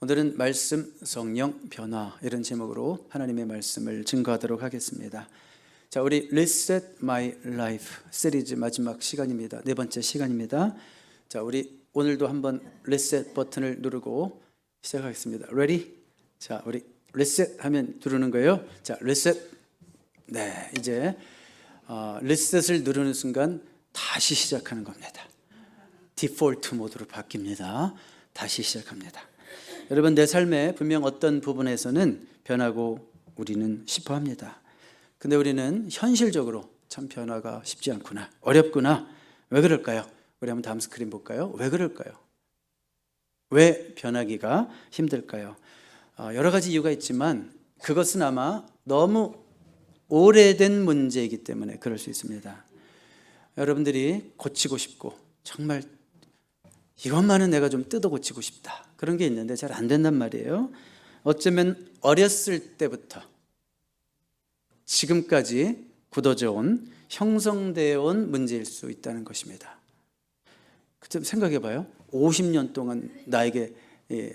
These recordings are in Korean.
오늘은 말씀, 성령, 변화 이런 제목으로 하나님의 말씀을 증거하도록 하겠습니다. 자, 우리 Reset My Life 시리즈 마지막 시간입니다. 네 번째 시간입니다. 자, 우리 오늘도 한번 리셋 버튼을 누르고 시작하겠습니다. Ready? 자, 우리 리셋 하면 누르는 거예요. 자, 리셋. 네, 이제 리셋을 누르는 순간 다시 시작하는 겁니다. 디폴트 모드로 바뀝니다. 다시 시작합니다. 여러분, 내 삶에 분명 어떤 부분에서는 변하고 우리는 싶어 합니다. 근데 우리는 현실적으로 참 변화가 쉽지 않구나, 어렵구나. 왜 그럴까요? 우리 한번 다음 스크린 볼까요? 왜 그럴까요? 왜 변하기가 힘들까요? 여러 가지 이유가 있지만 그것은 아마 너무 오래된 문제이기 때문에 그럴 수 있습니다. 여러분들이 고치고 싶고 정말 이것만은 내가 좀 뜯어 고치고 싶다, 그런 게 있는데 잘 안 된단 말이에요. 어쩌면 어렸을 때부터 지금까지 굳어져 온, 형성되어 온 문제일 수 있다는 것입니다. 좀 생각해 봐요. 50년 동안 나에게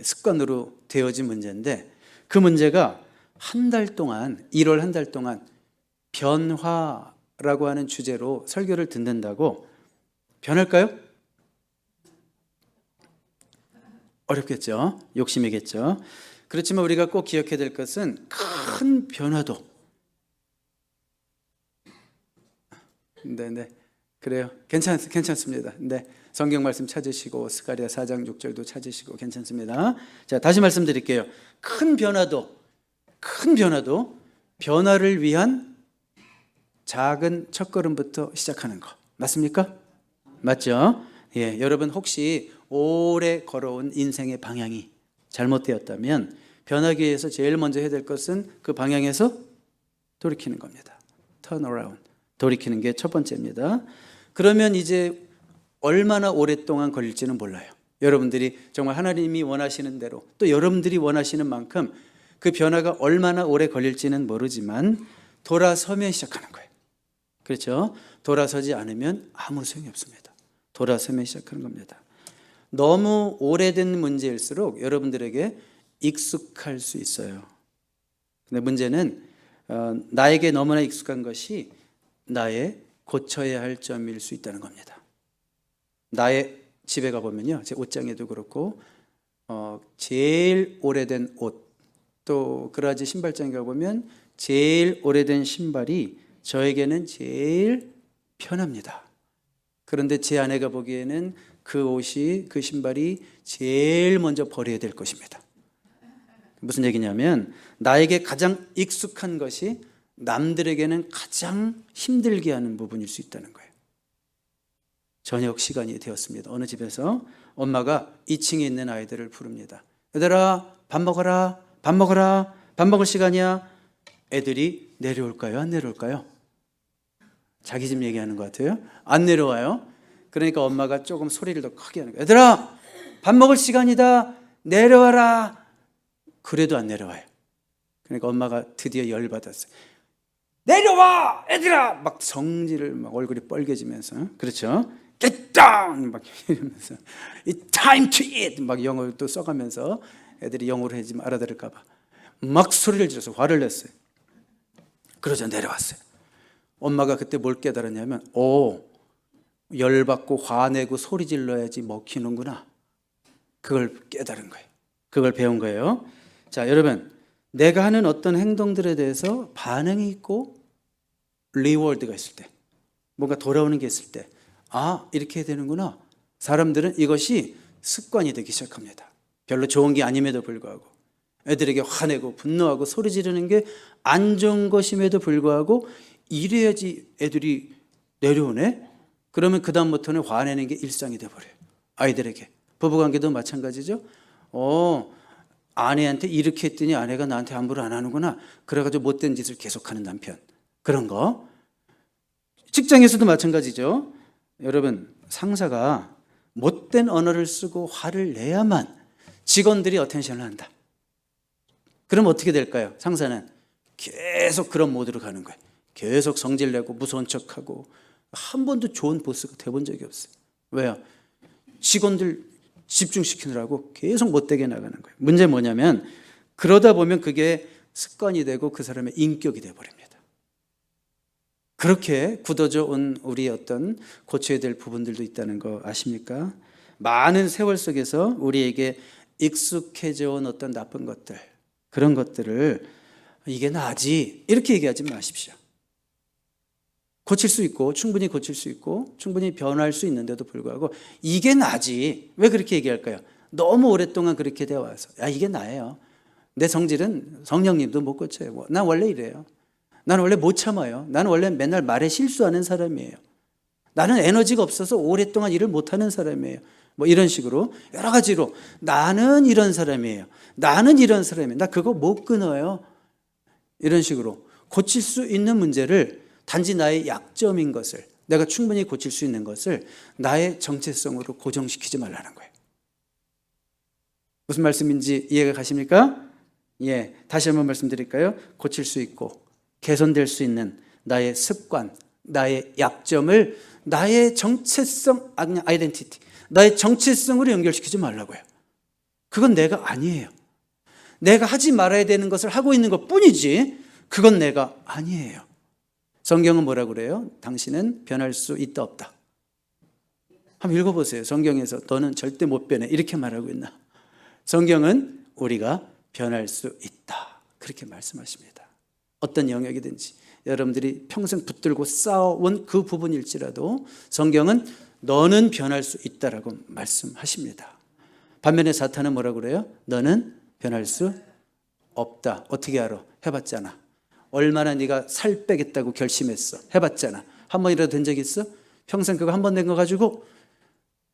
습관으로 되어진 문제인데 그 문제가 한 달 동안, 1월 한 달 동안 변화라고 하는 주제로 설교를 듣는다고 변할까요? 어렵겠죠. 욕심이겠죠. 그렇지만 우리가 꼭 기억해야 될 것은 큰 변화도, 네, 그래요. 괜찮습니다. 네, 성경 말씀 찾으시고 스가랴 4장 6절도 찾으시고 괜찮습니다. 자, 다시 말씀드릴게요. 큰 변화도 변화를 위한 작은 첫걸음부터 시작하는 거 맞습니까? 맞죠? 예, 여러분 혹시 오래 걸어온 인생의 방향이 잘못되었다면 변하기 위해서 제일 먼저 해야 될 것은 그 방향에서 돌이키는 겁니다. Turn around. 돌이키는 게 첫 번째입니다. 그러면 이제 얼마나 오랫동안 걸릴지는 몰라요. 여러분들이 정말 하나님이 원하시는 대로, 또 여러분들이 원하시는 만큼 그 변화가 얼마나 오래 걸릴지는 모르지만 돌아서면 시작하는 거예요. 그렇죠? 돌아서지 않으면 아무 소용이 없습니다. 돌아서면 시작하는 겁니다. 너무 오래된 문제일수록 여러분들에게 익숙할 수 있어요. 근데 문제는 나에게 너무나 익숙한 것이 나의 고쳐야 할 점일 수 있다는 겁니다. 나의 집에 가보면요, 제 옷장에도 그렇고 제일 오래된 옷, 또 그라지 신발장에 가보면 제일 오래된 신발이 저에게는 제일 편합니다. 그런데 제 아내가 보기에는 그 옷이, 그 신발이 제일 먼저 버려야 될 것입니다. 무슨 얘기냐면 나에게 가장 익숙한 것이 남들에게는 가장 힘들게 하는 부분일 수 있다는 거예요. 저녁 시간이 되었습니다. 어느 집에서 엄마가 2층에 있는 아이들을 부릅니다. 얘들아, 밥 먹어라, 밥 먹어라, 밥 먹을 시간이야. 애들이 내려올까요? 안 내려올까요? 자기 집 얘기하는 것 같아요. 안 내려와요. 그러니까 엄마가 조금 소리를 더 크게 하는 거예요. 얘들아, 밥 먹을 시간이다, 내려와라. 그래도 안 내려와요. 그러니까 엄마가 드디어 열받았어요. 내려와, 애들아! 막 성질을, 막 얼굴이 빨개지면서, 그렇죠? Get down! 막 이러면서 It's time to eat! 막 영어를 또 써가면서 애들이 영어로 하지 알아들을까 봐 막 소리를 질러서 화를 냈어요. 그러자 내려왔어요. 엄마가 그때 뭘 깨달았냐면, 열받고 화내고 소리 질러야지 먹히는구나. 그걸 깨달은 거예요. 그걸 배운 거예요. 자, 여러분, 내가 하는 어떤 행동들에 대해서 반응이 있고 리워드가 있을 때, 뭔가 돌아오는 게 있을 때, 이렇게 해야 되는구나. 사람들은 이것이 습관이 되기 시작합니다. 별로 좋은 게 아님에도 불구하고, 애들에게 화내고 분노하고 소리 지르는 게 안 좋은 것임에도 불구하고 이래야지 애들이 내려오네? 그러면 그 다음부터는 화내는 게 일상이 돼버려요. 아이들에게. 부부관계도 마찬가지죠. 아내한테 이렇게 했더니 아내가 나한테 함부로 안 하는구나. 그래가지고 못된 짓을 계속하는 남편. 그런 거. 직장에서도 마찬가지죠. 여러분, 상사가 못된 언어를 쓰고 화를 내야만 직원들이 어텐션을 한다. 그럼 어떻게 될까요? 상사는 계속 그런 모드로 가는 거예요. 계속 성질내고 무서운 척하고 한 번도 좋은 보스가 돼본 적이 없어요. 왜요? 직원들 집중시키느라고 계속 못되게 나가는 거예요. 문제 뭐냐면 그러다 보면 그게 습관이 되고 그 사람의 인격이 되어버립니다. 그렇게 굳어져 온 우리 어떤 고쳐야 될 부분들도 있다는 거 아십니까? 많은 세월 속에서 우리에게 익숙해져 온 어떤 나쁜 것들, 그런 것들을 이게 나지 이렇게 얘기하지 마십시오. 고칠 수 있고 충분히 고칠 수 있고 충분히 변할 수 있는데도 불구하고 이게 나지 왜 그렇게 얘기할까요? 너무 오랫동안 그렇게 되어 와서 이게 나예요. 내 성질은 성령님도 못 고쳐요. 난 원래 이래요. 나는 원래 못 참아요. 나는 원래 맨날 말에 실수하는 사람이에요. 나는 에너지가 없어서 오랫동안 일을 못하는 사람이에요. 뭐 이런 식으로 여러 가지로 나는 이런 사람이에요. 나는 이런 사람이에요. 나 그거 못 끊어요. 이런 식으로 고칠 수 있는 문제를 단지 나의 약점인 것을 내가 충분히 고칠 수 있는 것을 나의 정체성으로 고정시키지 말라는 거예요. 무슨 말씀인지 이해가 가십니까? 예, 다시 한번 말씀드릴까요? 고칠 수 있고 개선될 수 있는 나의 습관, 나의 약점을 나의 정체성, 아이덴티티, 나의 정체성으로 연결시키지 말라고요. 그건 내가 아니에요. 내가 하지 말아야 되는 것을 하고 있는 것 뿐이지 그건 내가 아니에요. 성경은 뭐라고 그래요? 당신은 변할 수 있다 없다. 한번 읽어보세요. 성경에서 너는 절대 못 변해 이렇게 말하고 있나? 성경은 우리가 변할 수 있다 그렇게 말씀하십니다. 어떤 영역이든지 여러분들이 평생 붙들고 싸워온 그 부분일지라도 성경은 너는 변할 수 있다라고 말씀하십니다. 반면에 사탄은 뭐라고 그래요? 너는 변할 수 없다. 어떻게 알아? 해봤잖아. 얼마나 네가 살 빼겠다고 결심했어. 해봤잖아. 한 번이라도 된 적 있어? 평생 그거 한 번 된 거 가지고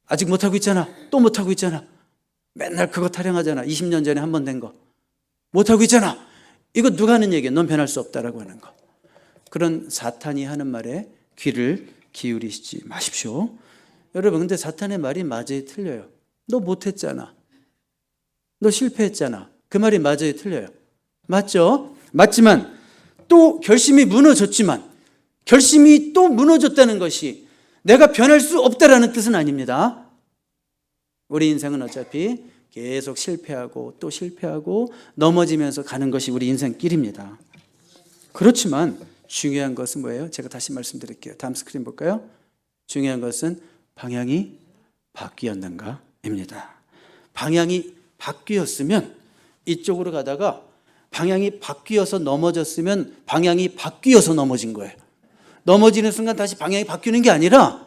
아직 못하고 있잖아. 또 못하고 있잖아. 맨날 그거 타령하잖아. 20년 전에 한 번 된 거. 못하고 있잖아. 이거 누가 하는 얘기야? 넌 변할 수 없다라고 하는 거. 그런 사탄이 하는 말에 귀를 기울이시지 마십시오. 여러분, 근데 사탄의 말이 맞아요, 틀려요? 너 못했잖아. 너 실패했잖아. 그 말이 맞아요, 틀려요? 맞죠? 맞지만 또 결심이 무너졌지만 결심이 또 무너졌다는 것이 내가 변할 수 없다라는 뜻은 아닙니다. 우리 인생은 어차피 계속 실패하고 또 실패하고 넘어지면서 가는 것이 우리 인생길입니다. 그렇지만 중요한 것은 뭐예요? 제가 다시 말씀드릴게요. 다음 스크린 볼까요? 중요한 것은 방향이 바뀌었는가입니다. 방향이 바뀌었으면 이쪽으로 가다가 방향이 바뀌어서 넘어졌으면 방향이 바뀌어서 넘어진 거예요. 넘어지는 순간 다시 방향이 바뀌는 게 아니라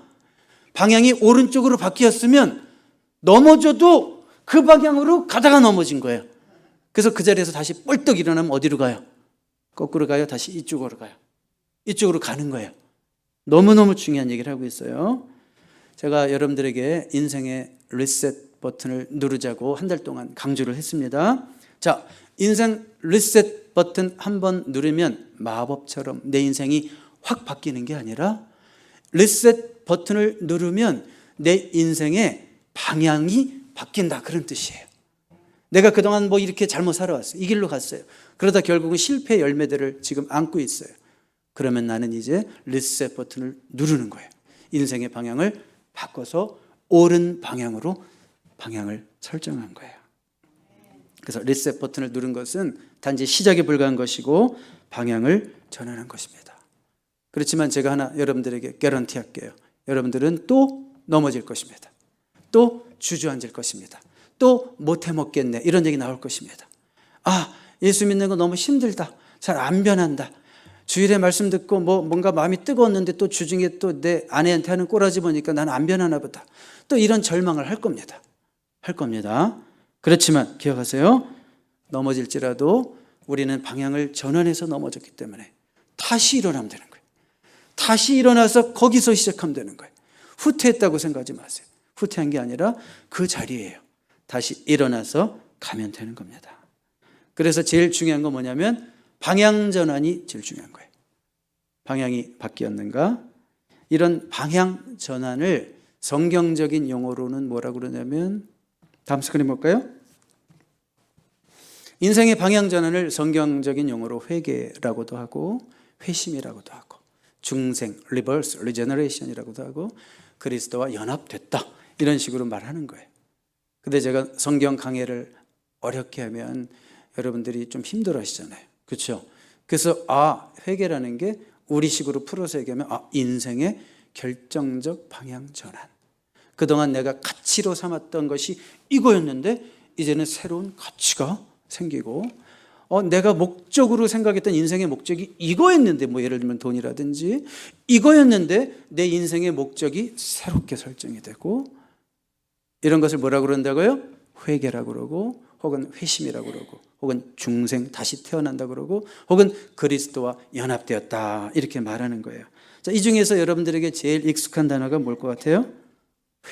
방향이 오른쪽으로 바뀌었으면 넘어져도 그 방향으로 가다가 넘어진 거예요. 그래서 그 자리에서 다시 뻘떡 일어나면 어디로 가요? 거꾸로 가요? 다시 이쪽으로 가요? 이쪽으로 가는 거예요. 너무너무 중요한 얘기를 하고 있어요. 제가 여러분들에게 인생의 리셋 버튼을 누르자고 한 달 동안 강조를 했습니다. 자, 인생 리셋 버튼 한번 누르면 마법처럼 내 인생이 확 바뀌는 게 아니라 리셋 버튼을 누르면 내 인생의 방향이 바뀐다 그런 뜻이에요. 내가 그동안 뭐 이렇게 잘못 살아왔어요. 이 길로 갔어요. 그러다 결국은 실패의 열매들을 지금 안고 있어요. 그러면 나는 이제 리셋 버튼을 누르는 거예요. 인생의 방향을 바꿔서 옳은 방향으로 방향을 설정한 거예요. 그래서 리셋 버튼을 누른 것은 단지 시작에 불과한 것이고 방향을 전환한 것입니다. 그렇지만 제가 하나 여러분들에게 개런티 할게요. 여러분들은 또 넘어질 것입니다. 또 주저앉을 것입니다. 또 못해 먹겠네 이런 얘기 나올 것입니다. 아, 예수 믿는 거 너무 힘들다. 잘 안 변한다. 주일에 말씀 듣고 뭔가 마음이 뜨거웠는데 또 주중에 또 내 아내한테 하는 꼬라지 보니까 나는 안 변하나 보다. 또 이런 절망을 할 겁니다. 할 겁니다. 그렇지만 기억하세요. 넘어질지라도 우리는 방향을 전환해서 넘어졌기 때문에 다시 일어나면 되는 거예요. 다시 일어나서 거기서 시작하면 되는 거예요. 후퇴했다고 생각하지 마세요. 후퇴한 게 아니라 그 자리예요. 다시 일어나서 가면 되는 겁니다. 그래서 제일 중요한 건 뭐냐면 방향 전환이 제일 중요한 거예요. 방향이 바뀌었는가? 이런 방향 전환을 성경적인 용어로는 뭐라고 그러냐면 다음 스크린 볼까요? 인생의 방향 전환을 성경적인 용어로 회개라고도 하고 회심이라고도 하고 중생, 리버스, 리제너레이션이라고도 하고 그리스도와 연합됐다 이런 식으로 말하는 거예요. 근데 제가 성경 강해를 어렵게 하면 여러분들이 좀 힘들어 하시잖아요. 그렇죠? 그래서 회개라는 게 우리식으로 풀어서 얘기하면 인생의 결정적 방향 전환. 그동안 내가 가치로 삼았던 것이 이거였는데 이제는 새로운 가치가 생기고 내가 목적으로 생각했던 인생의 목적이 이거였는데 뭐 예를 들면 돈이라든지 이거였는데 내 인생의 목적이 새롭게 설정이 되고 이런 것을 뭐라고 그런다고요? 회개라고 그러고 혹은 회심이라고 그러고 혹은 중생 다시 태어난다 그러고 혹은 그리스도와 연합되었다 이렇게 말하는 거예요. 자, 이 중에서 여러분들에게 제일 익숙한 단어가 뭘 것 같아요?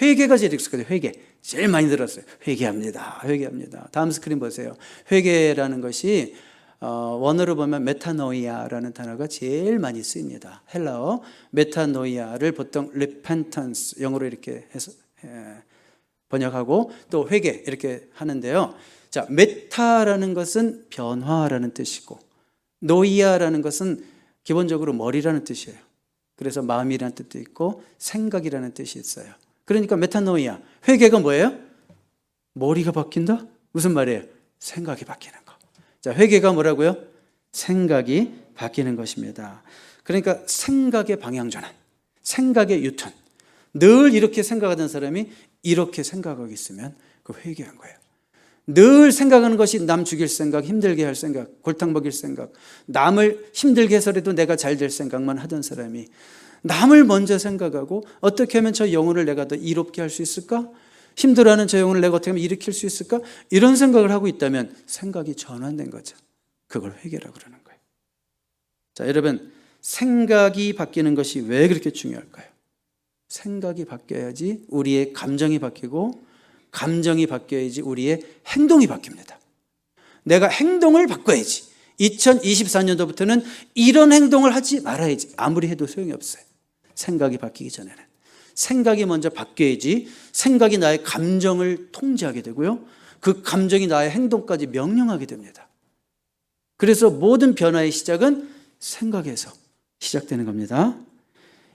회개가 제일 익숙하죠. 회개. 제일 많이 들었어요. 회개합니다. 회개합니다. 다음 스크린 보세요. 회개라는 것이 원어로 보면 메타노이아라는 단어가 제일 많이 쓰입니다. 헬라어 메타노이아를 보통 repentance 영어로 이렇게 해서 번역하고 또 회개 이렇게 하는데요. 자, 메타라는 것은 변화라는 뜻이고 노이아라는 것은 기본적으로 머리라는 뜻이에요. 그래서 마음이라는 뜻도 있고 생각이라는 뜻이 있어요. 그러니까 메타노이아, 회개가 뭐예요? 머리가 바뀐다? 무슨 말이에요? 생각이 바뀌는 거. 자, 회개가 뭐라고요? 생각이 바뀌는 것입니다. 그러니까 생각의 방향 전환, 생각의 유턴. 늘 이렇게 생각하던 사람이 이렇게 생각하고 있으면 그 회개한 거예요. 늘 생각하는 것이 남 죽일 생각, 힘들게 할 생각, 골탕 먹일 생각, 남을 힘들게 해서라도 내가 잘 될 생각만 하던 사람이 남을 먼저 생각하고 어떻게 하면 저 영혼을 내가 더 이롭게 할 수 있을까? 힘들어하는 저 영혼을 내가 어떻게 하면 일으킬 수 있을까? 이런 생각을 하고 있다면 생각이 전환된 거죠. 그걸 회개라고 그러는 거예요. 자, 여러분, 생각이 바뀌는 것이 왜 그렇게 중요할까요? 생각이 바뀌어야지 우리의 감정이 바뀌고 감정이 바뀌어야지 우리의 행동이 바뀝니다. 내가 행동을 바꿔야지. 2024년도부터는 이런 행동을 하지 말아야지. 아무리 해도 소용이 없어요. 생각이 바뀌기 전에는. 생각이 먼저 바뀌어야지 생각이 나의 감정을 통제하게 되고요. 그 감정이 나의 행동까지 명령하게 됩니다. 그래서 모든 변화의 시작은 생각에서 시작되는 겁니다.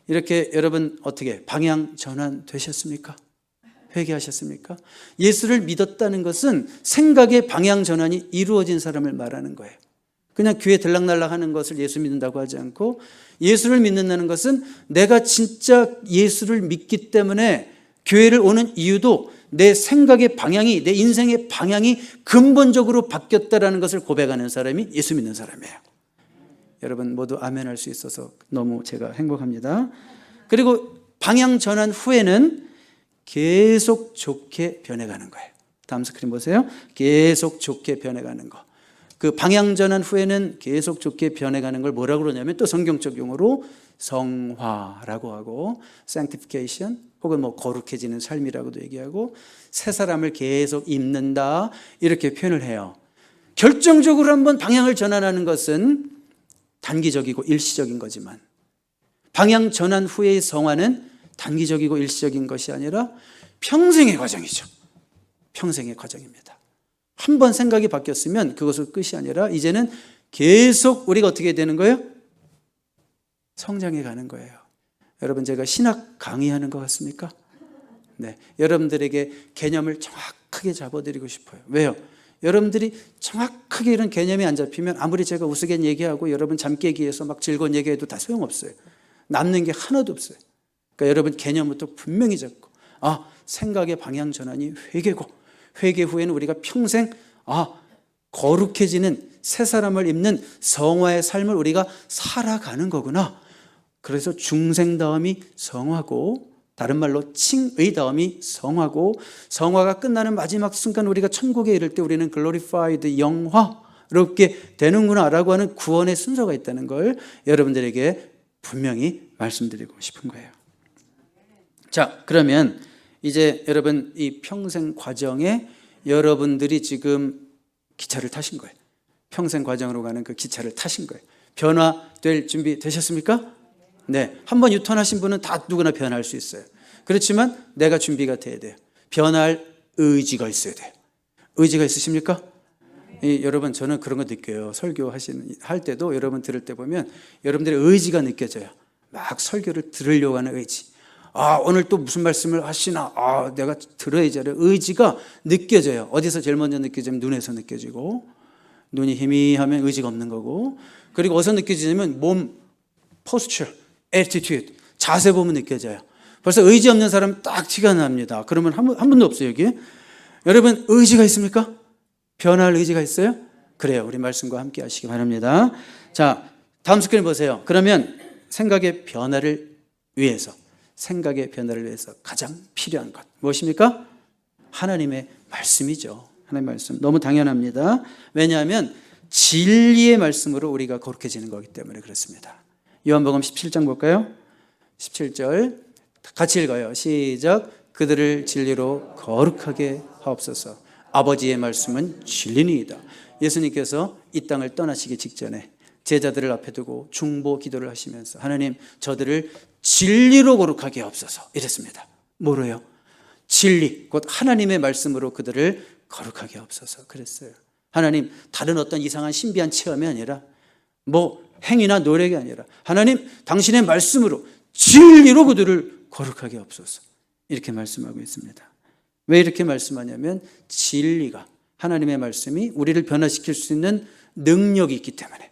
이렇게 여러분 어떻게 방향 전환 되셨습니까? 회개하셨습니까? 예수를 믿었다는 것은 생각의 방향 전환이 이루어진 사람을 말하는 거예요. 그냥 교회 들락날락 하는 것을 예수 믿는다고 하지 않고 예수를 믿는다는 것은 내가 진짜 예수를 믿기 때문에 교회를 오는 이유도 내 생각의 방향이, 내 인생의 방향이 근본적으로 바뀌었다는 것을 고백하는 사람이 예수 믿는 사람이에요. 여러분 모두 아멘 할 수 있어서 너무 제가 행복합니다. 그리고 방향 전환 후에는 계속 좋게 변해가는 거예요. 다음 스크린 보세요. 계속 좋게 변해가는 거. 그 방향 전환 후에는 계속 좋게 변해가는 걸 뭐라고 그러냐면 또 성경적 용어로 성화라고 하고 sanctification 혹은 뭐 거룩해지는 삶이라고도 얘기하고 새 사람을 계속 입는다 이렇게 표현을 해요. 결정적으로 한번 방향을 전환하는 것은 단기적이고 일시적인 거지만 방향 전환 후의 성화는 단기적이고 일시적인 것이 아니라 평생의 과정이죠. 평생의 과정입니다. 한 번 생각이 바뀌었으면 그것은 끝이 아니라 이제는 계속 우리가 어떻게 되는 거예요? 성장해 가는 거예요. 여러분 제가 신학 강의하는 것 같습니까? 네, 여러분들에게 개념을 정확하게 잡아드리고 싶어요. 왜요? 여러분들이 정확하게 이런 개념이 안 잡히면 아무리 제가 우스갯 얘기하고 여러분 잠 깨기 위해서 막 즐거운 얘기해도 다 소용없어요. 남는 게 하나도 없어요. 그러니까 여러분 개념부터 분명히 잡고 생각의 방향 전환이 회개고 회개 후에는 우리가 평생 거룩해지는 새 사람을 입는 성화의 삶을 우리가 살아가는 거구나. 그래서 중생 다음이 성화고 다른 말로 칭의 다음이 성화고 성화가 끝나는 마지막 순간 우리가 천국에 이를 때 우리는 glorified 영화롭게 되는구나라고 하는 구원의 순서가 있다는 걸 여러분들에게 분명히 말씀드리고 싶은 거예요. 자, 그러면 이제 여러분 이 평생 과정에 여러분들이 지금 기차를 타신 거예요. 평생 과정으로 가는 그 기차를 타신 거예요. 변화될 준비 되셨습니까? 네. 한번 유턴하신 분은 다 누구나 변할 수 있어요. 그렇지만 내가 준비가 돼야 돼요. 변할 의지가 있어야 돼요. 의지가 있으십니까? 여러분 저는 그런 거 느껴요. 할 때도 여러분 들을 때 보면 여러분들의 의지가 느껴져요. 막 설교를 들으려고 하는 의지. 오늘 또 무슨 말씀을 하시나, 내가 들어야지. 의지가 느껴져요. 어디서 제일 먼저 느껴지면 눈에서 느껴지고, 눈이 희미하면 의지가 없는 거고, 그리고 어디서 느껴지냐면 몸 포스처, 애티튜드, 자세 보면 느껴져요. 벌써 의지 없는 사람 딱 티가 납니다. 그러면 한 분도 없어요, 여기. 여러분, 의지가 있습니까? 변할 의지가 있어요? 그래요. 우리 말씀과 함께 하시기 바랍니다. 자, 다음 스크린 보세요. 그러면 생각의 변화를 위해서 가장 필요한 것 무엇입니까? 하나님의 말씀이죠. 하나님의 말씀. 너무 당연합니다. 왜냐하면 진리의 말씀으로 우리가 거룩해지는 거기 때문에 그렇습니다. 요한복음 17장 볼까요? 17절 같이 읽어요. 시작. 그들을 진리로 거룩하게 하옵소서. 아버지의 말씀은 진리니이다. 예수님께서 이 땅을 떠나시기 직전에 제자들을 앞에 두고 중보 기도를 하시면서 하나님, 저들을 진리로 거룩하게 하옵소서 이랬습니다. 뭐로요? 진리, 곧 하나님의 말씀으로 그들을 거룩하게 하옵소서 그랬어요. 하나님, 다른 어떤 이상한 신비한 체험이 아니라 행위나 노력이 아니라 하나님, 당신의 말씀으로 진리로 그들을 거룩하게 하옵소서 이렇게 말씀하고 있습니다. 왜 이렇게 말씀하냐면 진리가, 하나님의 말씀이 우리를 변화시킬 수 있는 능력이 있기 때문에.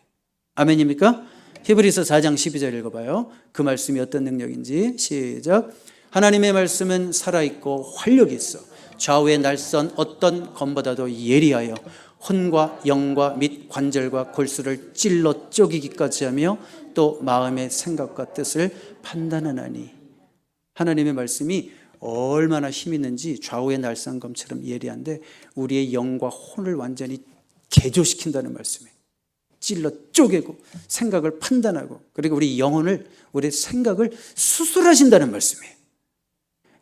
아멘입니까? 히브리서 4장 12절 읽어봐요. 그 말씀이 어떤 능력인지. 시작. 하나님의 말씀은 살아있고 활력이 있어 좌우의 날선 어떤 검보다도 예리하여 혼과 영과 및 관절과 골수를 찔러 쪼개기까지 하며 또 마음의 생각과 뜻을 판단하나니. 하나님의 말씀이 얼마나 힘 있는지 좌우의 날선검처럼 예리한데 우리의 영과 혼을 완전히 개조시킨다는 말씀이에요. 찔러 쪼개고 생각을 판단하고, 그리고 우리 영혼을, 우리 생각을 수술하신다는 말씀이에요.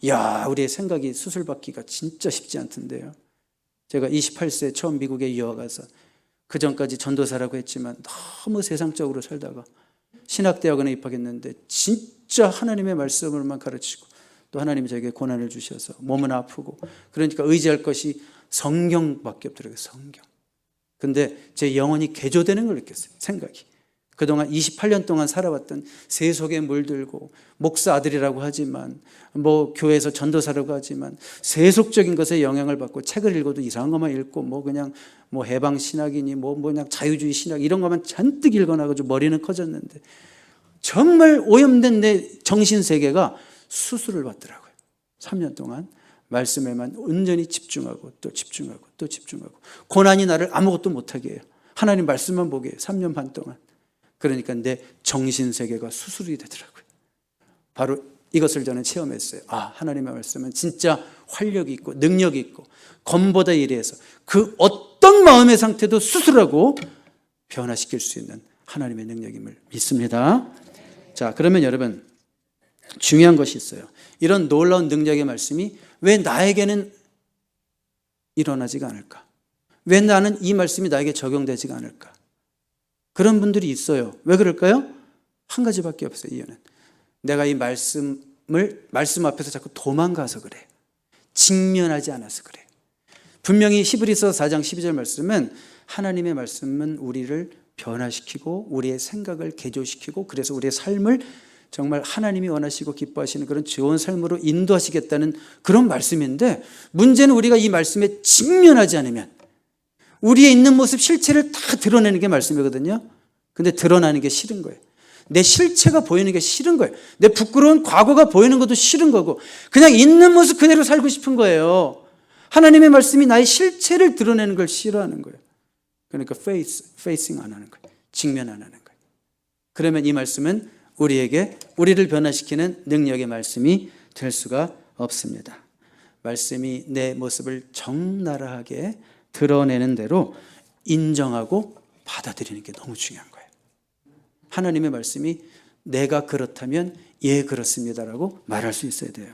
이야, 우리의 생각이 수술받기가 진짜 쉽지 않던데요. 제가 28세 처음 미국에 유학가서 그 전까지 전도사라고 했지만 너무 세상적으로 살다가 신학대학원에 입학했는데 진짜 하나님의 말씀을만 가르치고 또 하나님이 저에게 고난을 주셔서 몸은 아프고, 그러니까 의지할 것이 성경밖에 없더라고요. 성경. 근데 제 영혼이 개조되는 걸 느꼈어요. 생각이. 그동안 28년 동안 살아왔던 세속에 물들고 목사 아들이라고 하지만 교회에서 전도사라고 하지만 세속적인 것에 영향을 받고 책을 읽어도 이상한 것만 읽고 그냥 해방 신학이니 그냥 자유주의 신학 이런 것만 잔뜩 읽어놔가지고 머리는 커졌는데 정말 오염된 내 정신 세계가 수술을 받더라고요. 3년 동안 말씀에만 온전히 집중하고 또 집중하고 또 집중하고, 고난이 나를 아무것도 못하게 해요. 하나님 말씀만 보게 해요. 3년 반 동안. 그러니까 내 정신세계가 수술이 되더라고요. 바로 이것을 저는 체험했어요. 하나님의 말씀은 진짜 활력이 있고 능력이 있고 검보다 예리해서 그 어떤 마음의 상태도 수술하고 변화시킬 수 있는 하나님의 능력임을 믿습니다. 자, 그러면 여러분, 중요한 것이 있어요. 이런 놀라운 능력의 말씀이 왜 나에게는 일어나지가 않을까? 왜 나는 이 말씀이 나에게 적용되지가 않을까? 그런 분들이 있어요. 왜 그럴까요? 한 가지밖에 없어요. 이유는 내가 이 말씀 앞에서 자꾸 도망가서 그래요. 직면하지 않아서 그래요. 분명히 히브리서 4장 12절 말씀은 하나님의 말씀은 우리를 변화시키고 우리의 생각을 개조시키고 그래서 우리의 삶을 정말 하나님이 원하시고 기뻐하시는 그런 좋은 삶으로 인도하시겠다는 그런 말씀인데, 문제는 우리가 이 말씀에 직면하지 않으면 우리의 있는 모습, 실체를 다 드러내는 게 말씀이거든요. 근데 드러나는 게 싫은 거예요. 내 실체가 보이는 게 싫은 거예요. 내 부끄러운 과거가 보이는 것도 싫은 거고 그냥 있는 모습 그대로 살고 싶은 거예요. 하나님의 말씀이 나의 실체를 드러내는 걸 싫어하는 거예요. 그러니까 페이싱 안 하는 거예요. 직면 안 하는 거예요. 그러면 이 말씀은 우리를 변화시키는 능력의 말씀이 될 수가 없습니다. 말씀이 내 모습을 적나라하게 드러내는 대로 인정하고 받아들이는 게 너무 중요한 거예요. 하나님의 말씀이 내가 그렇다면 예 그렇습니다라고 말할 수 있어야 돼요.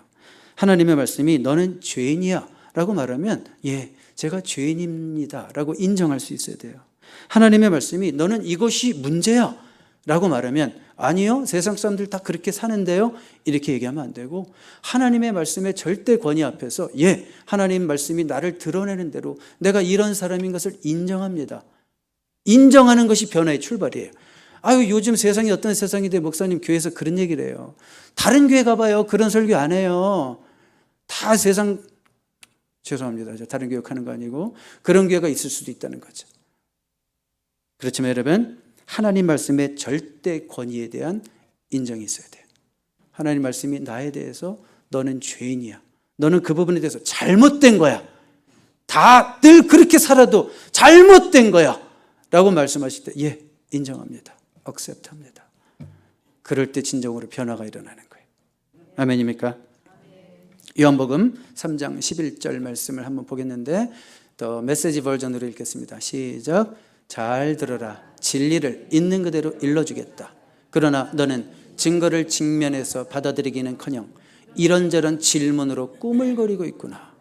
하나님의 말씀이 너는 죄인이야 라고 말하면 예 제가 죄인입니다 라고 인정할 수 있어야 돼요. 하나님의 말씀이 너는 이것이 문제야 라고 말하면 아니요 세상 사람들 다 그렇게 사는데요 이렇게 얘기하면 안 되고, 하나님의 말씀의 절대 권위 앞에서 예 하나님 말씀이 나를 드러내는 대로 내가 이런 사람인 것을 인정합니다. 인정하는 것이 변화의 출발이에요. 아유, 요즘 세상이 어떤 세상인데 목사님 교회에서 그런 얘기를 해요. 다른 교회 가봐요. 그런 설교 안 해요. 다 세상, 죄송합니다. 다른 교회 하는 거 아니고 그런 교회가 있을 수도 있다는 거죠. 그렇지만 여러분, 하나님 말씀의 절대 권위에 대한 인정이 있어야 돼요. 하나님 말씀이 나에 대해서 너는 죄인이야. 너는 그 부분에 대해서 잘못된 거야. 다 늘 그렇게 살아도 잘못된 거야. 라고 말씀하실 때, 예, 인정합니다. 억셉트합니다. 그럴 때 진정으로 변화가 일어나는 거예요. 아멘입니까? 요한복음 3장 11절 말씀을 한번 보겠는데 또 메시지 버전으로 읽겠습니다. 시작. 잘 들어라. 진리를 있는 그대로 일러주겠다. 그러나 너는 증거를 직면해서 받아들이기는커녕 이런저런 질문으로 꾸물거리고 있구나.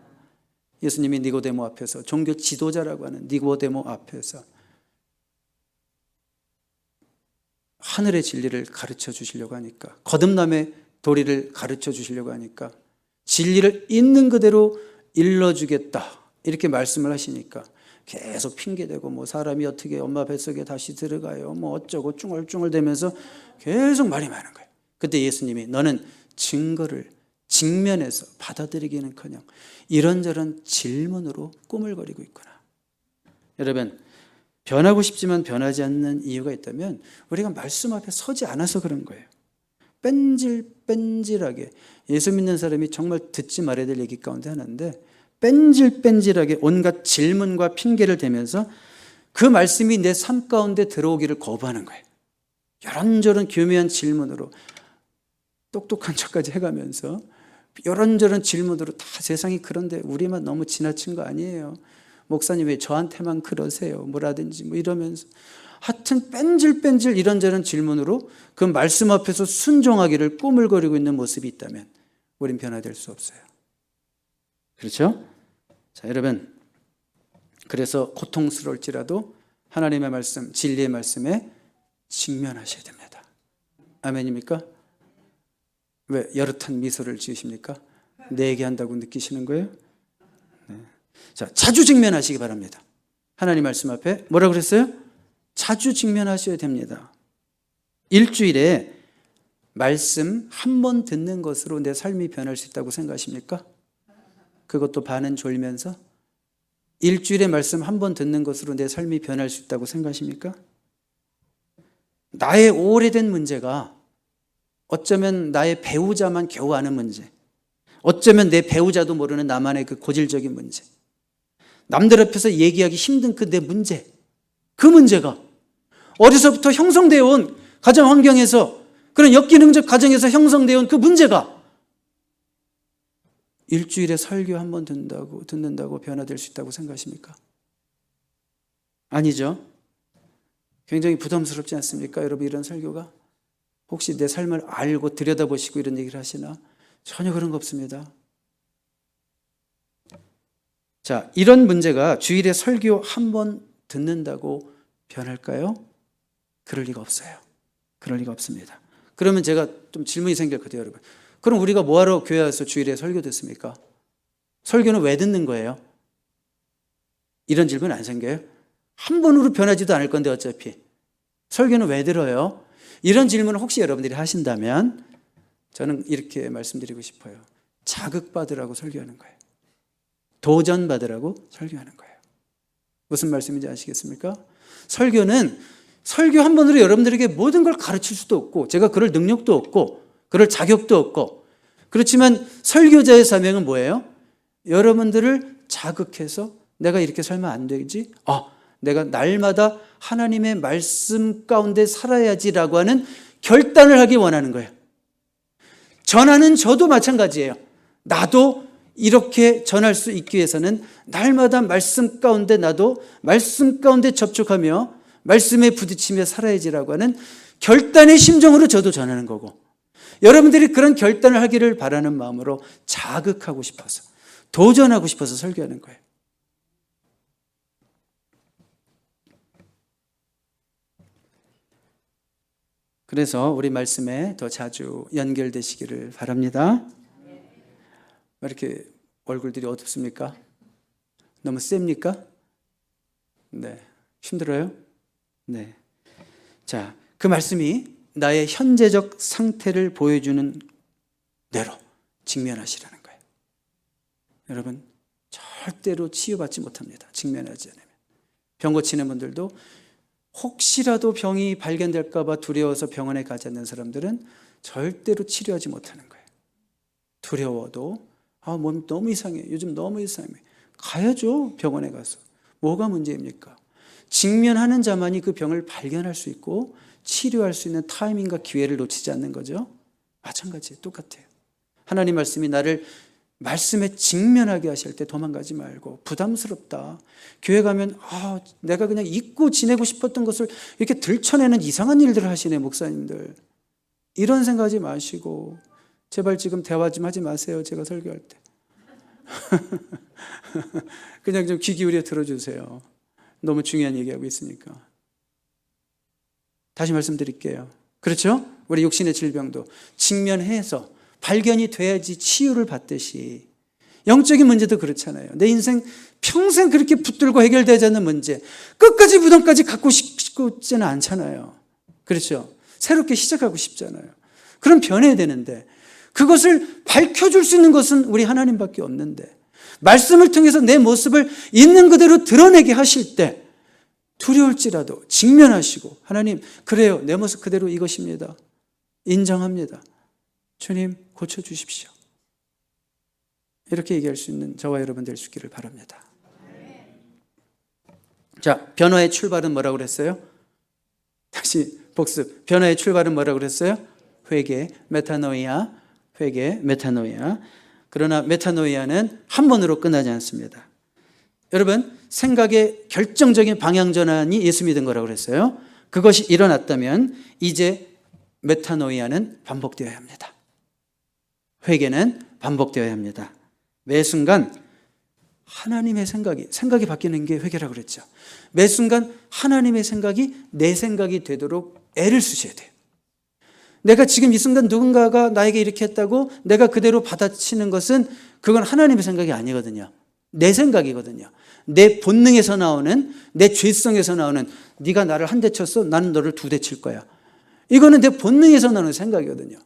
예수님이 니고데모 앞에서, 종교 지도자라고 하는 니고데모 앞에서 하늘의 진리를 가르쳐 주시려고 하니까, 거듭남의 도리를 가르쳐 주시려고 하니까 진리를 있는 그대로 일러주겠다 이렇게 말씀을 하시니까 계속 핑계대고 뭐 사람이 어떻게 엄마 뱃속에 다시 들어가요 뭐 어쩌고 쭝얼쭝얼 대면서 계속 말이 많은 거예요. 그때 예수님이 너는 증거를 직면해서 받아들이기는커녕 이런저런 질문으로 꾸물거리고 있구나. 여러분, 변하고 싶지만 변하지 않는 이유가 있다면 우리가 말씀 앞에 서지 않아서 그런 거예요. 뺀질뺀질하게, 예수 믿는 사람이 정말 듣지 말아야 될 얘기 가운데 하나인데, 뺀질뺀질하게 온갖 질문과 핑계를 대면서 그 말씀이 내 삶 가운데 들어오기를 거부하는 거예요. 이런저런 교묘한 질문으로 똑똑한 척까지 해가면서 이런저런 질문으로 다 세상이 그런데 우리만 너무 지나친 거 아니에요. 목사님 왜 저한테만 그러세요? 뭐라든지 뭐 이러면서 하여튼 뺀질뺀질 이런저런 질문으로 그 말씀 앞에서 순종하기를 꾸물거리고 있는 모습이 있다면 우린 변화될 수 없어요. 그렇죠? 자, 여러분, 그래서 고통스러울지라도 하나님의 말씀, 진리의 말씀에 직면하셔야 됩니다. 아멘입니까? 왜 여릇한 미소를 지으십니까? 내 얘기한다고 느끼시는 거예요? 네. 자, 자주 직면하시기 바랍니다. 하나님 말씀 앞에 뭐라고 그랬어요? 자주 직면하셔야 됩니다. 일주일에 말씀 한 번 듣는 것으로 내 삶이 변할 수 있다고 생각하십니까? 그것도 반은 졸면서? 일주일에 말씀 한 번 듣는 것으로 내 삶이 변할 수 있다고 생각하십니까? 나의 오래된 문제가 어쩌면 나의 배우자만 겨우 아는 문제, 어쩌면 내 배우자도 모르는 나만의 그 고질적인 문제, 남들 앞에서 얘기하기 힘든 그 내 문제, 그 문제가 어려서부터 형성되어 온 가정 환경에서, 그런 역기능적 가정에서 형성되어 온 그 문제가 일주일에 설교 한 번 듣는다고 변화될 수 있다고 생각하십니까? 아니죠. 굉장히 부담스럽지 않습니까? 여러분, 이런 설교가 혹시 내 삶을 알고 들여다보시고 이런 얘기를 하시나? 전혀 그런 거 없습니다. 자, 이런 문제가 주일에 설교 한 번 듣는다고 변할까요? 그럴 리가 없어요. 그럴 리가 없습니다. 그러면 제가 좀 질문이 생겼거든요, 여러분. 그럼 우리가 뭐하러 교회 와서 주일에 설교 듣습니까? 설교는 왜 듣는 거예요? 이런 질문 안 생겨요? 한 번으로 변하지도 않을 건데 어차피 설교는 왜 들어요? 이런 질문을 혹시 여러분들이 하신다면 저는 이렇게 말씀드리고 싶어요. 자극받으라고 설교하는 거예요. 도전받으라고 설교하는 거예요. 무슨 말씀인지 아시겠습니까? 설교는 설교 한 번으로 여러분들에게 모든 걸 가르칠 수도 없고, 제가 그럴 능력도 없고 그럴 자격도 없고, 그렇지만 설교자의 사명은 뭐예요? 여러분들을 자극해서 내가 이렇게 살면 안 되지? 내가 날마다 하나님의 말씀 가운데 살아야지라고 하는 결단을 하기 원하는 거예요. 전하는 저도 마찬가지예요. 나도 이렇게 전할 수 있기 위해서는 날마다 말씀 가운데, 나도 말씀 가운데 접촉하며 말씀에 부딪히며 살아야지라고 하는 결단의 심정으로 저도 전하는 거고, 여러분들이 그런 결단을 하기를 바라는 마음으로 자극하고 싶어서, 도전하고 싶어서 설교하는 거예요. 그래서 우리 말씀에 더 자주 연결되시기를 바랍니다. 왜 이렇게 얼굴들이 어둡습니까? 너무 셉니까? 네. 힘들어요? 네. 자, 그 말씀이 나의 현재적 상태를 보여주는 대로 직면하시라는 거예요. 여러분, 절대로 치유받지 못합니다. 직면하지 않으면. 병 고치는 분들도 혹시라도 병이 발견될까 봐 두려워서 병원에 가지 않는 사람들은 절대로 치료하지 못하는 거예요. 두려워도 몸 너무 이상해. 요즘 너무 이상해. 가야죠. 병원에 가서. 뭐가 문제입니까? 직면하는 자만이 그 병을 발견할 수 있고 치료할 수 있는 타이밍과 기회를 놓치지 않는 거죠. 마찬가지예요. 똑같아요. 하나님 말씀이 나를 말씀에 직면하게 하실 때 도망가지 말고, 부담스럽다, 교회 가면 내가 그냥 잊고 지내고 싶었던 것을 이렇게 들춰내는 이상한 일들을 하시네 목사님들, 이런 생각하지 마시고 제발 지금 대화 좀 하지 마세요. 제가 설교할 때 그냥 좀 귀 기울여 들어주세요. 너무 중요한 얘기하고 있으니까. 다시 말씀드릴게요. 그렇죠? 우리 육신의 질병도 직면해서 발견이 돼야지 치유를 받듯이 영적인 문제도 그렇잖아요. 내 인생 평생 그렇게 붙들고 해결되지 않는 문제, 끝까지 부담까지 갖고 싶지는 않잖아요. 그렇죠? 새롭게 시작하고 싶잖아요. 그럼 변해야 되는데 그것을 밝혀줄 수 있는 것은 우리 하나님밖에 없는데, 말씀을 통해서 내 모습을 있는 그대로 드러내게 하실 때 두려울지라도 직면하시고, 하나님 그래요, 내 모습 그대로 이것입니다, 인정합니다, 주님 고쳐주십시오, 이렇게 얘기할 수 있는 저와 여러분 될 수 있기를 바랍니다. 자, 변화의 출발은 뭐라고 그랬어요? 다시 복습. 변화의 출발은 뭐라고 그랬어요? 회개, 메타노이아. 회개, 메타노이아. 그러나 메타노이아는 한 번으로 끝나지 않습니다. 여러분, 생각의 결정적인 방향 전환이 예수 믿은 거라고 그랬어요. 그것이 일어났다면 이제 메타노이아는 반복되어야 합니다. 회개는 반복되어야 합니다. 매 순간 하나님의 생각이 바뀌는 게 회개라고 그랬죠. 매 순간 하나님의 생각이 내 생각이 되도록 애를 쓰셔야 돼요. 내가 지금 이 순간 누군가가 나에게 이렇게 했다고 내가 그대로 받아치는 것은 그건 하나님의 생각이 아니거든요. 내 생각이거든요. 내 본능에서 나오는, 내 죄성에서 나오는, 네가 나를 한 대 쳤어, 나는 너를 두 대 칠 거야, 이거는 내 본능에서 나오는 생각이거든요.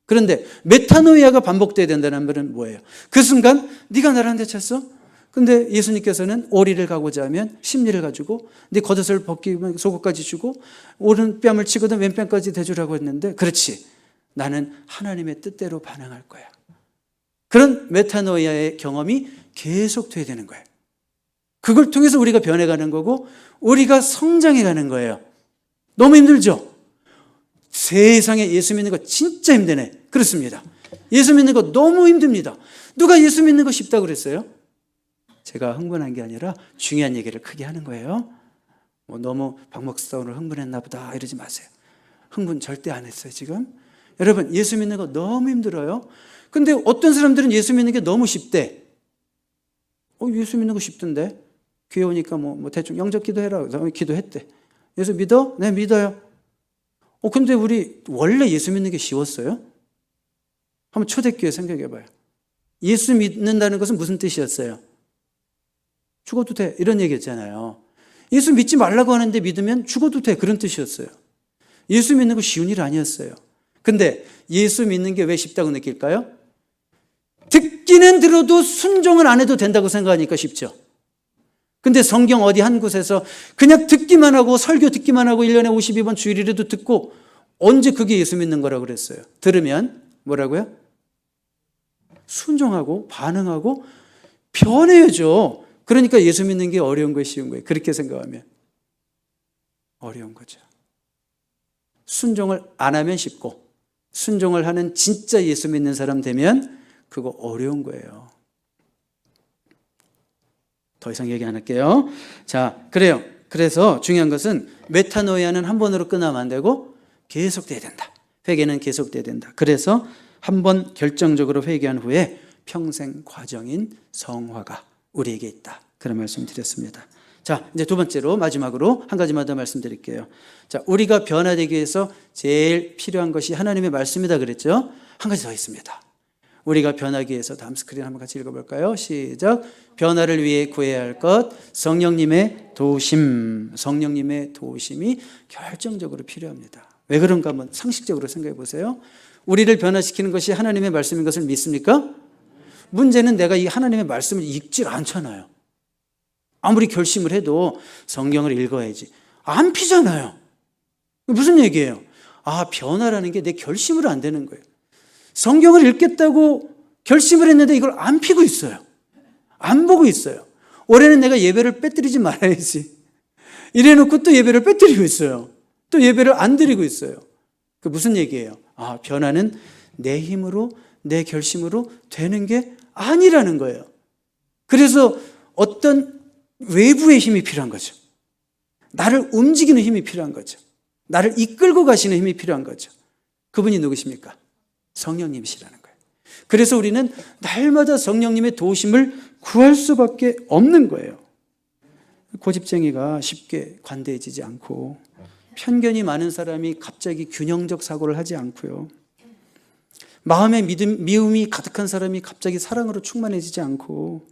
그런데 메타노이아가 반복돼야 된다는 말은 뭐예요? 그 순간 네가 나를 한 대 쳤어? 근데 예수님께서는 오리를 가고자 하면 심리를 가지고 네 겉옷을 벗기면 속옷까지 주고 오른뺨을 치거든 왼뺨까지 대주라고 했는데, 그렇지, 나는 하나님의 뜻대로 반응할 거야. 그런 메타노이아의 경험이 계속돼야 되는 거예요. 그걸 통해서 우리가 변해가는 거고 우리가 성장해가는 거예요. 너무 힘들죠? 세상에 예수 믿는 거 진짜 힘드네. 그렇습니다. 예수 믿는 거 너무 힘듭니다. 누가 예수 믿는 거 쉽다고 그랬어요? 제가 흥분한 게 아니라 중요한 얘기를 크게 하는 거예요. 너무 박 목사 오늘 흥분했나 보다 이러지 마세요. 흥분 절대 안 했어요 지금. 여러분, 예수 믿는 거 너무 힘들어요. 근데 어떤 사람들은 예수 믿는 게 너무 쉽대. 예수 믿는 거 쉽던데, 교회 오니까 뭐 대충 영접 기도해라, 기도했대. 예수 믿어? 네, 믿어요. 근데 우리 원래 예수 믿는 게 쉬웠어요? 한번 초대교회 생각해봐요. 예수 믿는다는 것은 무슨 뜻이었어요? 죽어도 돼, 이런 얘기였잖아요. 예수 믿지 말라고 하는데 믿으면 죽어도 돼, 그런 뜻이었어요. 예수 믿는 거 쉬운 일 아니었어요. 근데 예수 믿는 게 왜 쉽다고 느낄까요? 듣기는 들어도 순종을 안 해도 된다고 생각하니까 쉽죠. 근데 성경 어디 한 곳에서 그냥 듣기만 하고 설교 듣기만 하고 1년에 52번 주일이라도 듣고, 언제 그게 예수 믿는 거라고 그랬어요? 들으면 뭐라고요? 순종하고 반응하고 변해야죠. 그러니까 예수 믿는 게 어려운 거예요, 쉬운 거예요? 그렇게 생각하면 어려운 거죠. 순종을 안 하면 쉽고, 순종을 하는 진짜 예수 믿는 사람 되면 그거 어려운 거예요. 더 이상 얘기 안 할게요. 자, 그래요. 그래서 중요한 것은 메타노이아는 한 번으로 끝나면 안 되고 계속돼야 된다. 회개는 계속돼야 된다. 그래서 한 번 결정적으로 회개한 후에 평생 과정인 성화가 우리에게 있다. 그런 말씀 드렸습니다. 자, 이제 두 번째로 마지막으로 한 가지만 더 말씀드릴게요. 자, 우리가 변화되기 위해서 제일 필요한 것이 하나님의 말씀이다 그랬죠? 한 가지 더 있습니다. 우리가 변하기 위해서, 다음 스크린 한번 같이 읽어볼까요? 시작. 변화를 위해 구해야 할 것, 성령님의 도우심. 성령님의 도우심이 결정적으로 필요합니다. 왜 그런가 한번 상식적으로 생각해 보세요. 우리를 변화시키는 것이 하나님의 말씀인 것을 믿습니까? 문제는 내가 이 하나님의 말씀을 읽질 않잖아요. 아무리 결심을 해도 성경을 읽어야지. 안 피잖아요. 무슨 얘기예요? 변화라는 게 내 결심으로 안 되는 거예요. 성경을 읽겠다고 결심을 했는데 이걸 안 피고 있어요. 안 보고 있어요. 올해는 내가 예배를 빼뜨리지 말아야지. 이래놓고 또 예배를 빼뜨리고 있어요. 또 예배를 안 드리고 있어요. 그 무슨 얘기예요? 변화는 내 힘으로, 내 결심으로 되는 게 아니라는 거예요. 그래서 어떤 외부의 힘이 필요한 거죠. 나를 움직이는 힘이 필요한 거죠. 나를 이끌고 가시는 힘이 필요한 거죠. 그분이 누구십니까? 성령님이시라는 거예요. 그래서 우리는 날마다 성령님의 도우심을 구할 수밖에 없는 거예요. 고집쟁이가 쉽게 관대해지지 않고, 편견이 많은 사람이 갑자기 균형적 사고를 하지 않고요. 마음에 미움이 가득한 사람이 갑자기 사랑으로 충만해지지 않고,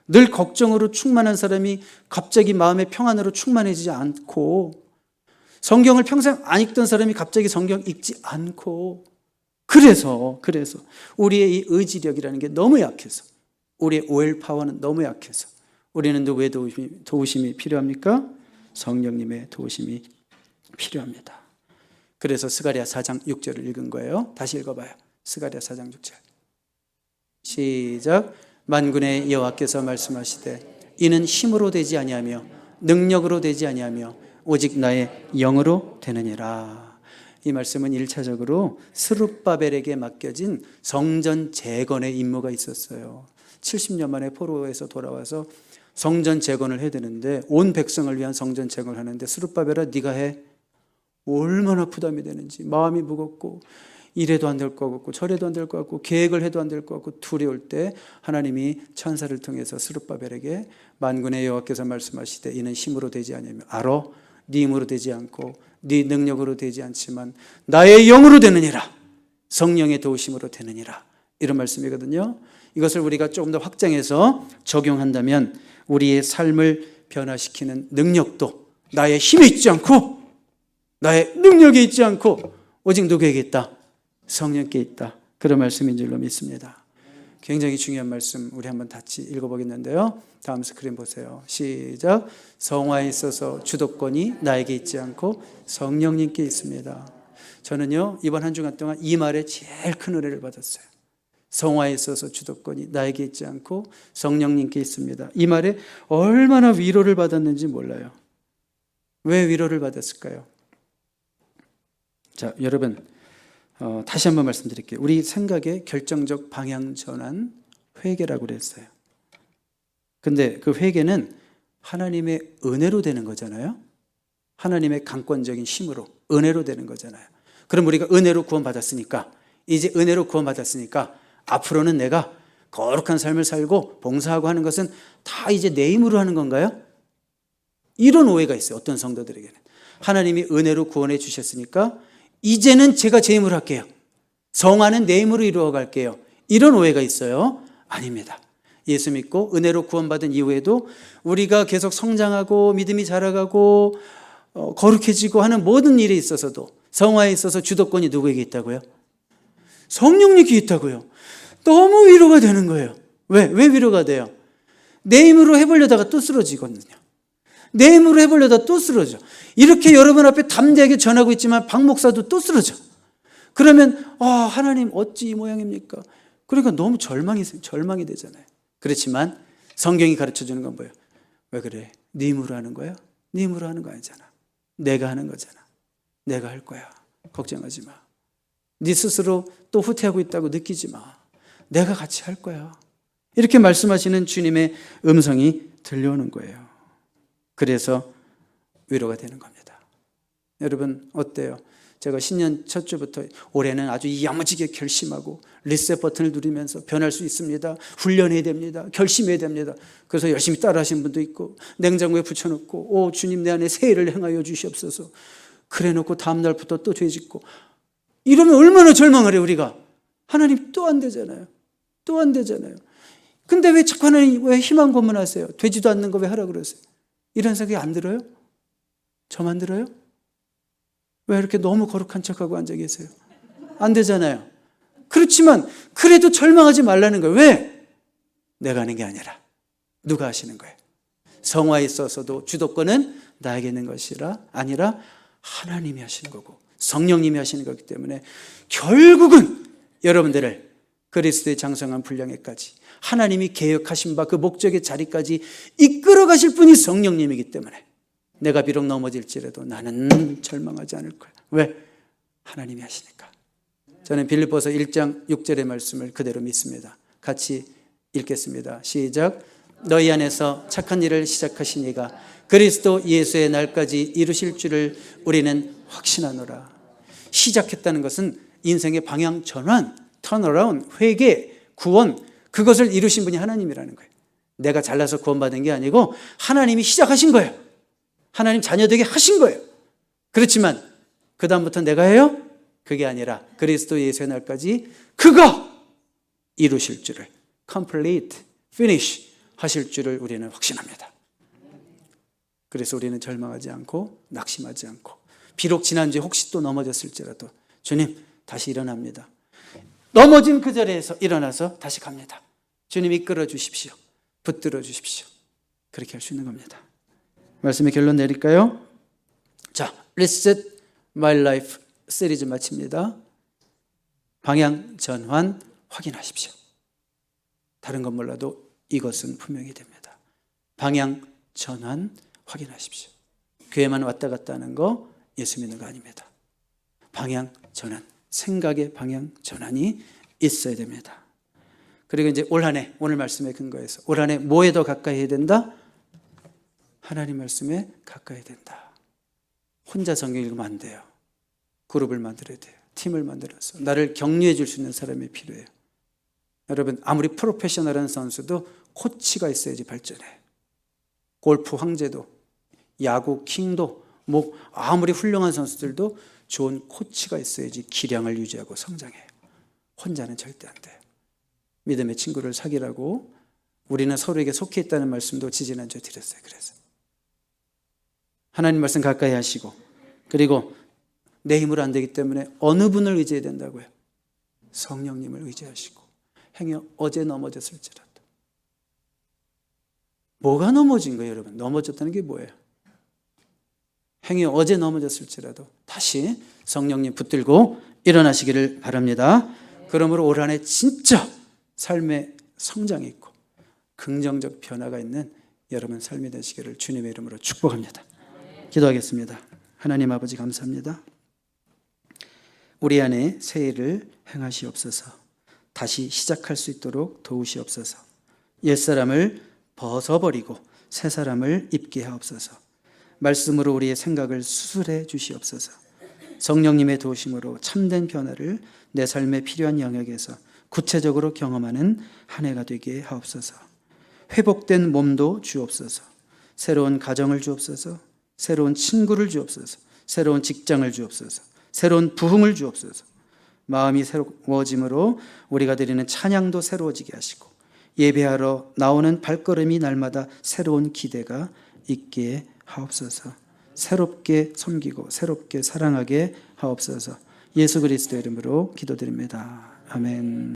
늘 걱정으로 충만한 사람이 갑자기 마음의 평안으로 충만해지지 않고, 성경을 평생 안 읽던 사람이 갑자기 성경 읽지 않고, 그래서 우리의 이 의지력이라는 게 너무 약해서, 우리의 오일 파워는 너무 약해서 우리는 누구의 도우심이 필요합니까? 성령님의 도우심이 필요합니다. 그래서 스가랴 4장 6절을 읽은 거예요. 다시 읽어봐요. 스가랴 4장 6절. 시작. 만군의 여호와께서 말씀하시되 이는 힘으로 되지 아니하며 능력으로 되지 아니하며 오직 나의 영으로 되느니라. 이 말씀은 1차적으로 스룹바벨에게 맡겨진 성전 재건의 임무가 있었어요. 70년 만에 포로에서 돌아와서 성전 재건을 해야 되는데, 온 백성을 위한 성전 재건을 하는데, 스룹바벨아 네가 해. 얼마나 부담이 되는지, 마음이 무겁고, 이래도 안 될 것 같고 저래도 안 될 것 같고 계획을 해도 안 될 것 같고 두려울 때 하나님이 천사를 통해서 스룹바벨에게 만군의 여호와께서 말씀하시되 이는 힘으로 되지 아니하며 알아 네 힘으로 되지 않고 네 능력으로 되지 않지만 나의 영으로 되느니라, 성령의 도우심으로 되느니라, 이런 말씀이거든요. 이것을 우리가 조금 더 확장해서 적용한다면 우리의 삶을 변화시키는 능력도 나의 힘에 있지 않고 나의 능력에 있지 않고 오직 누구에게 있다? 성령께 있다. 그런 말씀인 줄로 믿습니다. 굉장히 중요한 말씀 우리 한번 같이 읽어보겠는데요. 다음 스크린 보세요. 시작. 성화에 있어서 주도권이 나에게 있지 않고 성령님께 있습니다. 저는요 이번 한 주간 동안 이 말에 제일 큰 은혜를 받았어요. 성화에 있어서 주도권이 나에게 있지 않고 성령님께 있습니다. 이 말에 얼마나 위로를 받았는지 몰라요. 왜 위로를 받았을까요? 자, 여러분 다시 한번 말씀드릴게요. 우리 생각의 결정적 방향 전환, 회개라고 그랬어요. 근데 그 회개는 하나님의 은혜로 되는 거잖아요. 하나님의 강권적인 힘으로, 은혜로 되는 거잖아요. 그럼 우리가 은혜로 구원받았으니까, 이제 은혜로 구원받았으니까 앞으로는 내가 거룩한 삶을 살고 봉사하고 하는 것은 다 이제 내 힘으로 하는 건가요? 이런 오해가 있어요. 어떤 성도들에게는. 하나님이 은혜로 구원해 주셨으니까 이제는 제가 제 힘으로 할게요. 성화는 내 힘으로 이루어 갈게요. 이런 오해가 있어요. 아닙니다. 예수 믿고 은혜로 구원받은 이후에도 우리가 계속 성장하고 믿음이 자라가고 거룩해지고 하는 모든 일에 있어서도 성화에 있어서 주도권이 누구에게 있다고요? 성령님께 있다고요. 너무 위로가 되는 거예요. 왜 위로가 돼요? 내 힘으로 해보려다가 또 쓰러지거든요. 내 힘으로 해보려다 또 쓰러져. 이렇게 여러분 앞에 담대하게 전하고 있지만 박 목사도 또 쓰러져. 그러면 하나님 어찌 이 모양입니까? 그러니까 너무 절망이 되잖아요. 그렇지만 성경이 가르쳐주는 건 뭐예요? 왜 그래? 네 힘으로 하는 거야? 네 힘으로 하는 거 아니잖아. 내가 하는 거잖아. 내가 할 거야. 걱정하지 마. 네 스스로 또 후퇴하고 있다고 느끼지 마. 내가 같이 할 거야. 이렇게 말씀하시는 주님의 음성이 들려오는 거예요. 그래서 위로가 되는 겁니다. 여러분 어때요? 제가 신년 첫 주부터 올해는 아주 야무지게 결심하고 리셋 버튼을 누르면서 변할 수 있습니다. 훈련해야 됩니다. 결심해야 됩니다. 그래서 열심히 따라하신 분도 있고 냉장고에 붙여놓고 주님 내 안에 새해를 행하여 주시옵소서. 그래놓고 다음 날부터 또 죄짓고 이러면 얼마나 절망을 해요 우리가. 하나님 또 안 되잖아요. 또 안 되잖아요. 근데 왜 자꾸 하나님 왜 희망 고문하세요? 되지도 않는 거 왜 하라 그러세요? 이런 생각이 안 들어요? 저만 들어요? 왜 이렇게 너무 거룩한 척하고 앉아 계세요? 안 되잖아요. 그렇지만 그래도 절망하지 말라는 거예요. 왜? 내가 하는 게 아니라 누가 하시는 거예요? 성화에 있어서도 주도권은 나에게 있는 것이라 아니라 하나님이 하시는 거고 성령님이 하시는 거기 때문에 결국은 여러분들을 그리스도의 장성한 분량에까지 하나님이 계획하신 바 그 목적의 자리까지 이끌어 가실 분이 성령님이기 때문에 내가 비록 넘어질지라도 나는 절망하지 않을 거야. 왜? 하나님이 하시니까. 저는 빌립보서 1장 6절의 말씀을 그대로 믿습니다. 같이 읽겠습니다. 시작. 너희 안에서 착한 일을 시작하신 이가 그리스도 예수의 날까지 이루실 줄을 우리는 확신하노라. 시작했다는 것은 인생의 방향 전환, 턴어라운드, 회개, 구원, 그것을 이루신 분이 하나님이라는 거예요. 내가 잘나서 구원받은 게 아니고 하나님이 시작하신 거예요. 하나님 자녀 되게 하신 거예요. 그렇지만 그 다음부터 내가 해요? 그게 아니라 그리스도 예수의 날까지 그가 이루실 줄을 complete, finish 하실 줄을 우리는 확신합니다. 그래서 우리는 절망하지 않고 낙심하지 않고 비록 지난주에 혹시 또 넘어졌을지라도 주님 다시 일어납니다. 넘어진 그 자리에서 일어나서 다시 갑니다. 주님 이끌어 주십시오. 붙들어 주십시오. 그렇게 할 수 있는 겁니다. 말씀의 결론 내릴까요? 자, Reset My Life 시리즈 마칩니다. 방향 전환 확인하십시오. 다른 건 몰라도 이것은 분명히 됩니다. 방향 전환 확인하십시오. 교회만 왔다 갔다 하는 거 예수 믿는 거 아닙니다. 방향 전환, 생각의 방향 전환이 있어야 됩니다. 그리고 이제 올 한 해, 오늘 말씀에 근거해서 올 한 해 뭐에 더 가까이 해야 된다? 하나님 말씀에 가까이 해야 된다. 혼자 성경 읽으면 안 돼요. 그룹을 만들어야 돼요. 팀을 만들어서 나를 격려해 줄 수 있는 사람이 필요해요. 여러분 아무리 프로페셔널한 선수도 코치가 있어야지 발전해. 골프 황제도 야구 킹도 뭐 아무리 훌륭한 선수들도 좋은 코치가 있어야지 기량을 유지하고 성장해요. 혼자는 절대 안 돼요. 믿음의 친구를 사귀라고 우리는 서로에게 속해 있다는 말씀도 지지난주에 드렸어요. 그래서 하나님 말씀 가까이 하시고 그리고 내 힘으로 안 되기 때문에 어느 분을 의지해야 된다고요? 성령님을 의지하시고 행여 어제 넘어졌을지라도 뭐가 넘어진 거예요 여러분? 넘어졌다는 게 뭐예요? 행여 어제 넘어졌을지라도 다시 성령님 붙들고 일어나시기를 바랍니다. 그러므로 올 한 해 진짜 삶의 성장이 있고 긍정적 변화가 있는 여러분 삶이 되시기를 주님의 이름으로 축복합니다. 기도하겠습니다. 하나님 아버지 감사합니다. 우리 안에 새 일을 행하시옵소서. 다시 시작할 수 있도록 도우시옵소서. 옛사람을 벗어버리고 새 사람을 입게 하옵소서. 말씀으로 우리의 생각을 수술해 주시옵소서. 성령님의 도우심으로 참된 변화를 내 삶에 필요한 영역에서 구체적으로 경험하는 한 해가 되게 하옵소서. 회복된 몸도 주옵소서. 새로운 가정을 주옵소서. 새로운 친구를 주옵소서. 새로운 직장을 주옵소서. 새로운 부흥을 주옵소서. 마음이 새로워짐으로 우리가 드리는 찬양도 새로워지게 하시고 예배하러 나오는 발걸음이 날마다 새로운 기대가 있게 하옵소서. 새롭게 섬기고 새롭게 사랑하게 하옵소서. 예수 그리스도의 이름으로 기도드립니다. 아멘.